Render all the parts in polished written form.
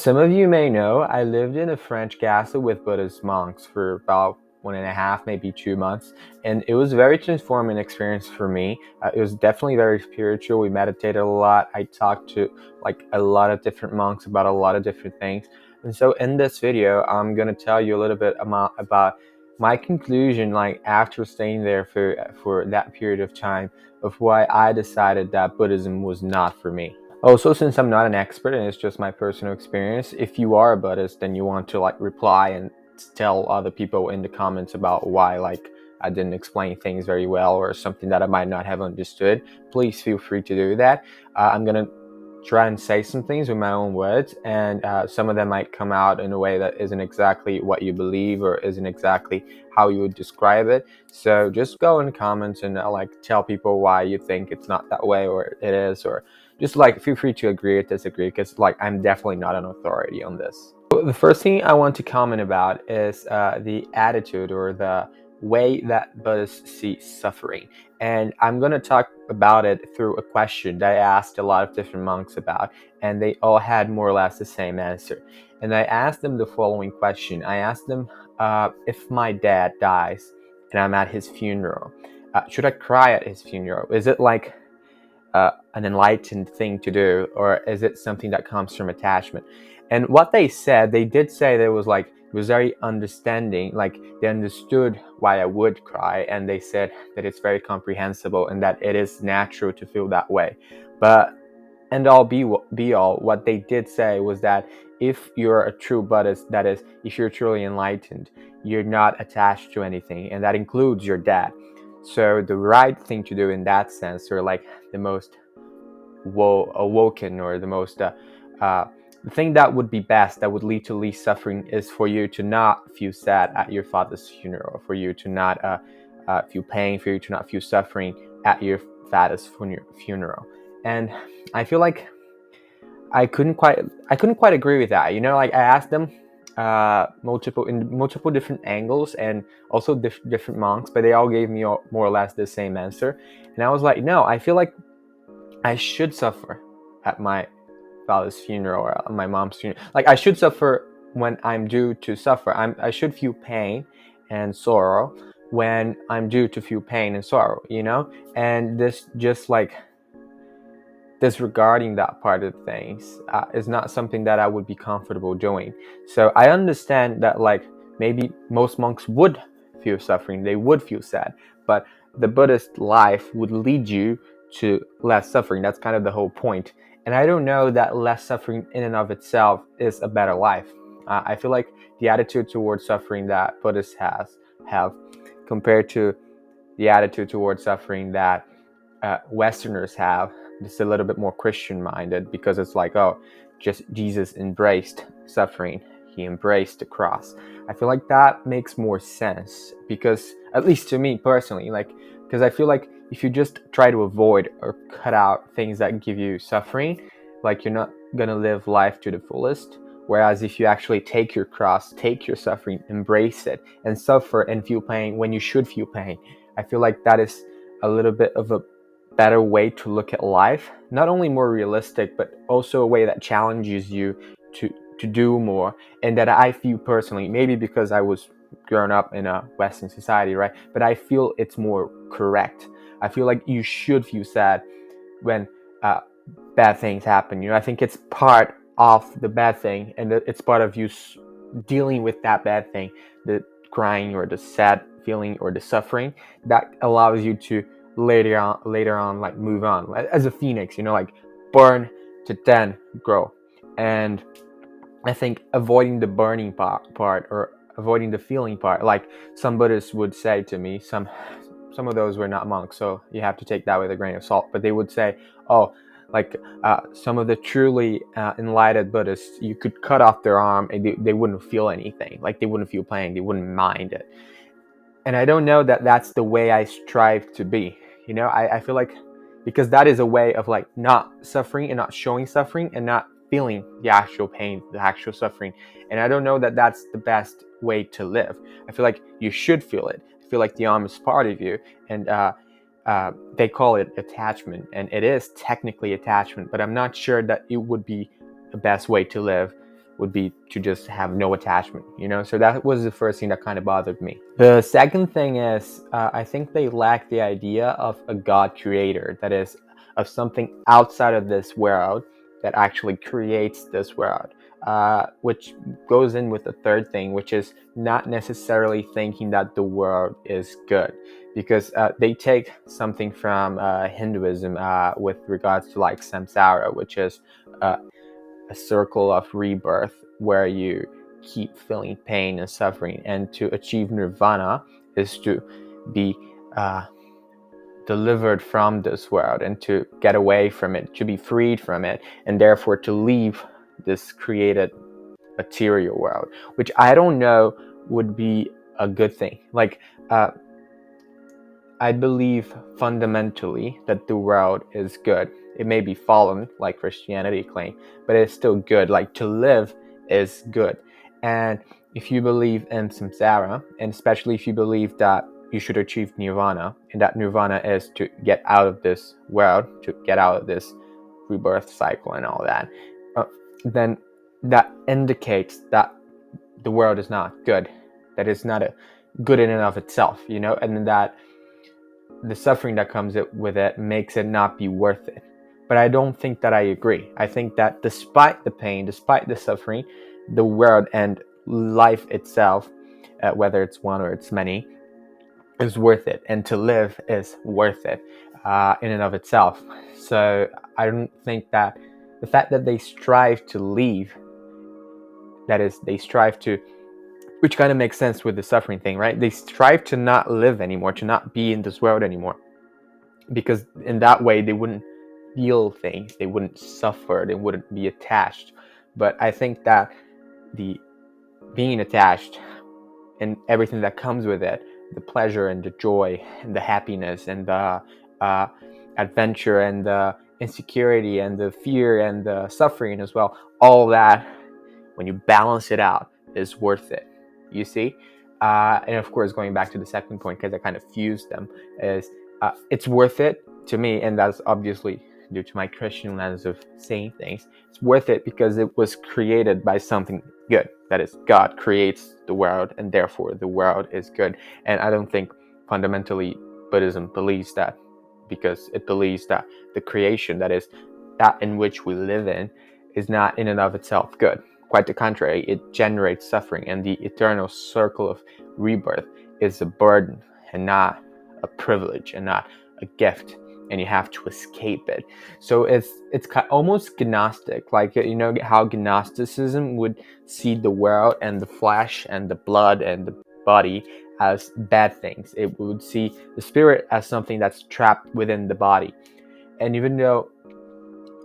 Some of you may know I lived in a French castle with Buddhist monks for about 1.5, maybe 2 months, and it was a very transforming experience for me. It was definitely very spiritual. We meditated a lot. I talked to a lot of different monks about a lot of different things. And so in this video, I'm gonna tell you a little bit about my conclusion, after staying there for that period of time, of why I decided that Buddhism was not for me. Also, since I'm not an expert and it's just my personal experience, if you are a Buddhist and you want to reply and tell other people in the comments about why I didn't explain things very well or something that I might not have understood, please feel free to do that. I'm gonna try and say some things with my own words, and some of them might come out in a way that isn't exactly what you believe or isn't exactly how you would describe it. So just go in the comments and tell people why you think it's not that way or it is, or just feel free to agree or disagree, because I'm definitely not an authority on this. The first thing I want to comment about is the attitude or the way that Buddhists see suffering. And I'm going to talk about it through a question that I asked a lot of different monks about, and they all had more or less the same answer. And I asked them the following question. I asked them, if my dad dies and I'm at his funeral, should I cry at his funeral? Is it an enlightened thing to do, or is it something that comes from attachment? And what they said, they did say that it was very understanding, they understood why I would cry, and they said that it's very comprehensible and that it is natural to feel that way. But end all be all, what they did say was that if you're a true Buddhist, that is, if you're truly enlightened, you're not attached to anything, and that includes your dad. So the right thing to do in that sense, or the most awoken, or the most the thing that would be best, that would lead to least suffering, is for you to not feel sad at your father's funeral, for you to not feel pain, for you to not feel suffering at your father's funeral. And I feel like I couldn't quite agree with that. I asked them multiple different angles, and also different monks, but they all gave me more or less the same answer. And I was like, no, I feel like I should suffer at my father's funeral or my mom's funeral. I should suffer when I'm due to suffer. I should feel pain and sorrow when I'm due to feel pain and sorrow, And this just disregarding that part of things is not something that I would be comfortable doing. So I understand that maybe most monks would feel suffering, they would feel sad, but the Buddhist life would lead you to less suffering. That's kind of the whole point. And I don't know that less suffering in and of itself is a better life. I feel like the attitude towards suffering that Buddhists have compared to the attitude towards suffering that Westerners have, just a little bit more Christian minded, because it's just Jesus embraced suffering, he embraced the cross. I feel like that makes more sense, because at least to me personally, because I feel like if you just try to avoid or cut out things that give you suffering, you're not gonna live life to the fullest. Whereas if you actually take your cross, take your suffering, embrace it, and suffer and feel pain when you should feel pain, I feel like that is a little bit of a better way to look at life. Not only more realistic, but also a way that challenges you to do more, and that I feel personally, maybe because I was grown up in a Western society, right? But I feel it's more correct. I feel like you should feel sad when bad things happen. I think it's part of the bad thing, and it's part of you dealing with that bad thing, the crying or the sad feeling or the suffering, that allows you to later on move on as a phoenix, burn to then grow. And I think avoiding the burning part, or avoiding the feeling part, some Buddhists would say to me, some of those were not monks, so you have to take that with a grain of salt, but they would say, oh, some of the truly enlightened Buddhists, you could cut off their arm and they wouldn't feel anything, they wouldn't feel pain, they wouldn't mind it. And I don't know that that's the way I strive to be. I feel like, because that is a way of not suffering and not showing suffering and not feeling the actual pain, the actual suffering. And I don't know that that's the best way to live. I feel like you should feel it. I feel like the arm is part of you, and they call it attachment, and it is technically attachment, but I'm not sure that it would be the best way to live. would be to just have no attachment, so that was the first thing that kind of bothered me. The second thing is, I think they lack the idea of a God creator, that is, of something outside of this world that actually creates this world, which goes in with the third thing, which is not necessarily thinking that the world is good, because they take something from Hinduism with regards to like samsara, which is a circle of rebirth where you keep feeling pain and suffering, and to achieve nirvana is to be delivered from this world and to get away from it, to be freed from it, and therefore to leave this created material world, which I don't know would be a good thing. Like, I believe fundamentally that the world is good. It may be fallen, like Christianity claims, but it's still good. Like, to live is good. And if you believe in samsara, and especially if you believe that you should achieve nirvana, and that nirvana is to get out of this world, to get out of this rebirth cycle and all that, then that indicates that the world is not good, that it's not a good in and of itself, and that the suffering that comes with it makes it not be worth it. But I don't think that I agree. I think that despite the pain, despite the suffering, the world and life itself, whether it's one or it's many, is worth it, and to live is worth it in and of itself. So I don't think that the fact that they strive to leave, that is, they strive to, which kind of makes sense with the suffering thing, right? They strive to not live anymore, to not be in this world anymore, because in that way they wouldn't feel things, they wouldn't suffer, they wouldn't be attached. But I think that the being attached and everything that comes with it, the pleasure and the joy and the happiness and the adventure and the insecurity and the fear and the suffering as well, all that, when you balance it out, is worth it, you see? And of course, going back to the second point, because I kind of fused them, is it's worth it to me, and that's obviously due to my Christian lens of saying things. It's worth it because it was created by something good. That is, God creates the world, and therefore the world is good. And I don't think fundamentally Buddhism believes that, because it believes that the creation, that is, that in which we live in, is not in and of itself good. Quite the contrary, it generates suffering, and the eternal circle of rebirth is a burden and not a privilege and not a gift, and you have to escape it. So it's almost Gnostic, like, how Gnosticism would see the world and the flesh and the blood and the body as bad things. It would see the spirit as something that's trapped within the body. And even though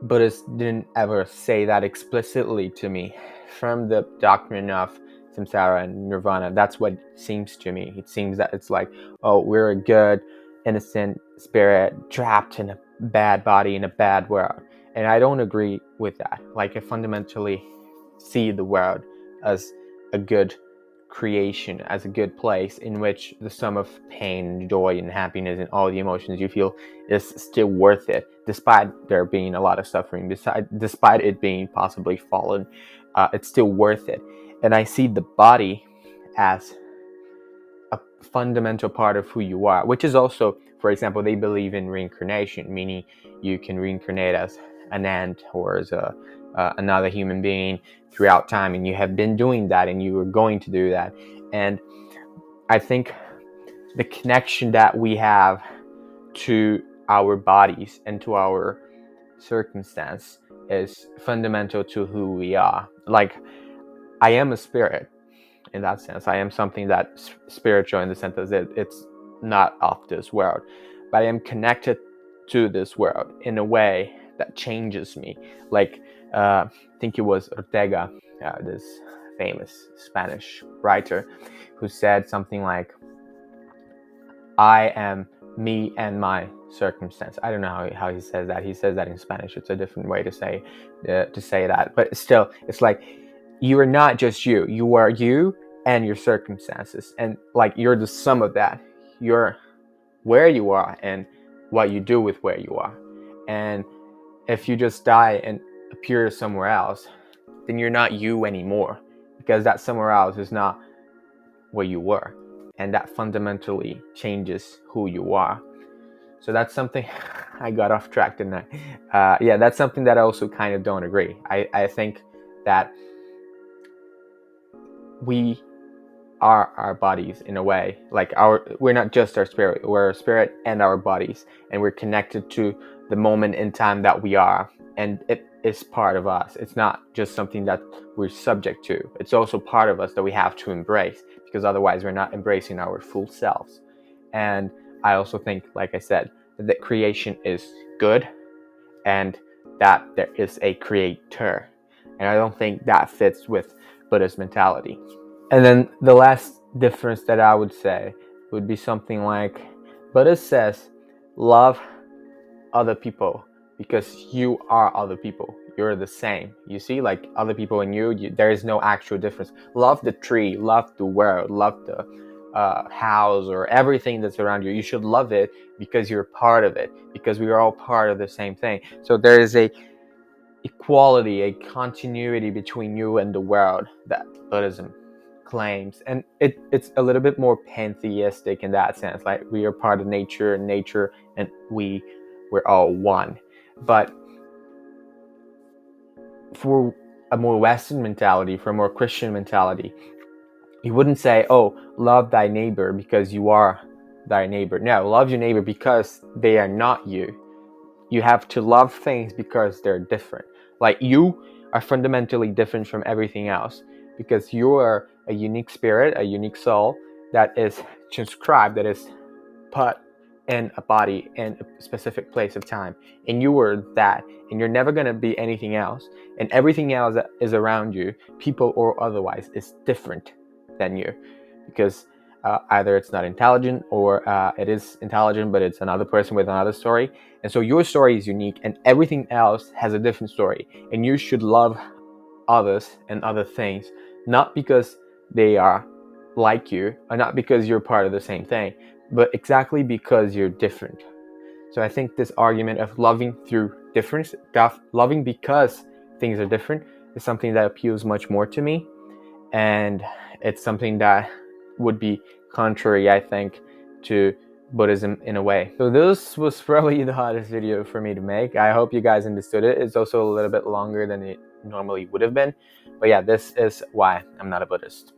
Buddhists didn't ever say that explicitly to me, from the doctrine of samsara and nirvana, that's what seems to me. It seems that it's like, oh, we're a good, innocent spirit trapped in a bad body in a bad world. And I don't agree with that. Like, I fundamentally see the world as a good creation, as a good place in which the sum of pain, joy, and happiness and all the emotions you feel is still worth it, despite there being a lot of suffering, despite it being possibly fallen. It's still worth it. And I see the body as a fundamental part of who you are, which is also, for example, they believe in reincarnation, meaning you can reincarnate as an ant or as another human being throughout time, and you have been doing that and you are going to do that. And I think the connection that we have to our bodies and to our circumstance is fundamental to who we are. Like, I am a spirit in that sense. I am something that's spiritual in the sense that it's not of this world, but I am connected to this world in a way that changes me. Like, I think it was Ortega, this famous Spanish writer, who said something like, I am me and my circumstance. I don't know how he says that. He says that in Spanish. It's a different way to say that, but still, it's like, you are not just you. You are you and your circumstances, and like, you're the sum of that. You're where you are and what you do with where you are. And if you just die and appear somewhere else, then you're not you anymore, because that somewhere else is not where you were, and that fundamentally changes who you are. So that's something I got off track, didn't I? Yeah, that's something that I also kind of don't agree. I think that we are our bodies in a way. Like we're not just our spirit, we're our spirit and our bodies, and we're connected to the moment in time that we are, and it is part of us. It's not just something that we're subject to. It's also part of us that we have to embrace, because otherwise we're not embracing our full selves. And I also think, like I said, that creation is good and that there is a creator. And I don't think that fits with Buddhist mentality. And then the last difference that I would say would be something like, Buddhist says, love other people because you are other people. You're the same. You see, like other people and there is no actual difference. Love the tree, love the world, love the house or everything that's around you. You should love it because you're part of it, because we are all part of the same thing. So there is a equality, a continuity between you and the world that Buddhism claims. And it's a little bit more pantheistic in that sense. Like we are part of nature, and we're all one. But for a more Western mentality, for a more Christian mentality, you wouldn't say, oh, love thy neighbor because you are thy neighbor. No, love your neighbor because they are not you. You have to love things because they're different. Like you are fundamentally different from everything else, because you are a unique spirit, a unique soul that is transcribed, that is put in a body in a specific place of time. And you were that, and you're never going to be anything else. And everything else that is around you, people or otherwise, is different than you, because either it's not intelligent, or it is intelligent but it's another person with another story. And so your story is unique, and everything else has a different story. And you should love others and other things, not because they are like you, or not because you're part of the same thing, but exactly because you're different. So I think this argument of loving through difference, loving because things are different, is something that appeals much more to me. And it's something that would be contrary, I think, to Buddhism in a way. So this was probably the hardest video for me to make. I hope you guys understood it. It's also a little bit longer than it normally would have been. But yeah, this is why I'm not a Buddhist.